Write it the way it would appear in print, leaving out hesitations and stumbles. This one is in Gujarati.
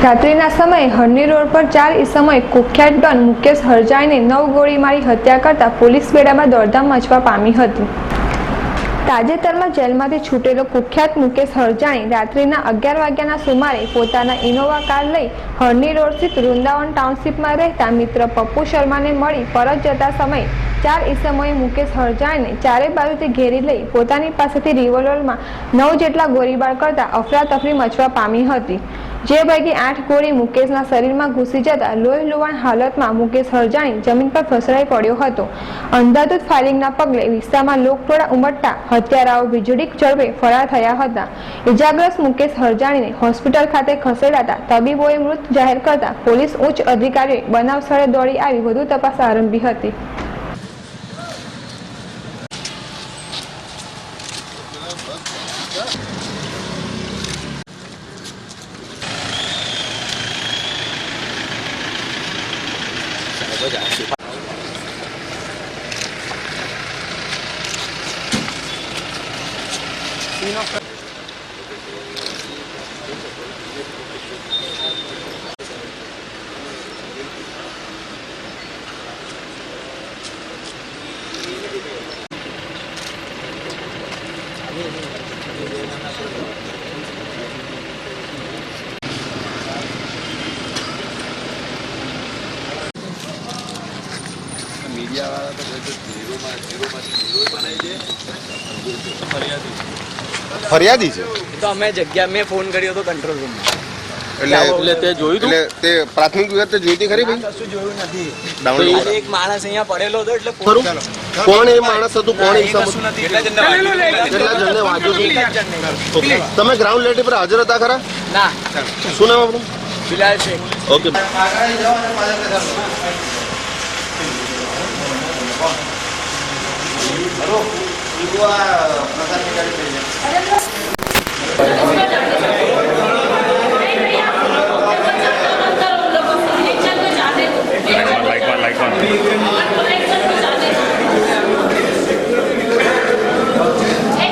રાત્રિના સમયે હરણી રોડ પર 4 ઈસમોએ કુખ્યાત ડોન મુકેશ હરજાઈને 9 ગોળી મારી હત્યા કરતા પોલીસ બેડામાં દોડધામ મચવા પામી હતી। તાજેતરમાં જેલમાંથી છૂટેલો કુખ્યાત મુકેશ હરજાણી રાત્રિના 11 વાગ્યાના સુમારે પોતાના ઇનોવા કાર લઈ હરણી રોડ સ્થિત વૃંદાવન ટાઉનશીપમાં રહેતા મિત્ર પપ્પુ શર્માને મળી પરત જતા સમયે 4 ઈસમોએ મુકેશ હરજાણીને ચારે બાજુથી ઘેરી લઈ પોતાની પાસેથી રિવોલ્વરમાં 9 જેટલા ગોળીબાર કરતા અફરાતફરી મચવા પામી હતી, જે પૈકી 8 ગોળી મુકેશના શરીરમાં ઘૂસી જતા લોહી લુહાણ હાલતમાં મુકેશ હરજાણી જમીન પર ફસરાઈ પડ્યો હતો। અંધાધૂંધ ફાયરિંગના પગલે વિસ્તારમાં લોકટોળા ઉમટતા હત્યારાઓ વીજળી ઝડપે ફરાર થયા હતા। ઇજાગ્રસ્ત મુકેશ હરજાણીને હોસ્પિટલ ખાતે ખસેડાતા તબીબોએ મૃત જાહેર કરતા પોલીસ ઉચ્ચ અધિકારીઓએ બનાવ સ્થળે દોડી આવી વધુ તપાસ આરંભી હતી। मीडिया वाला तो जीरो बनाई फरियादी છે તો અમે જગ્યા મેં ફોન કર્યો તો કંટ્રોલ રૂમમાં એટલે તે જોયું હતું એટલે તે પ્રાથમિક વિગત તે જોઈતી ખરી ભાઈ કશું જોયું નથી ડાઉનલોડ એક માણસ અહીંયા પડેલો હતો એટલે ખરું કોણ એ માણસ હતું કોણ એ કશું નથી કેટલા જણને વાગ્યું ઓકે તમે ગ્રાઉન્ડ લેવલ પર હાજર હતા ખરા ના શું નામ આપણું બિલાલ શેખ ઓકે प्रसाद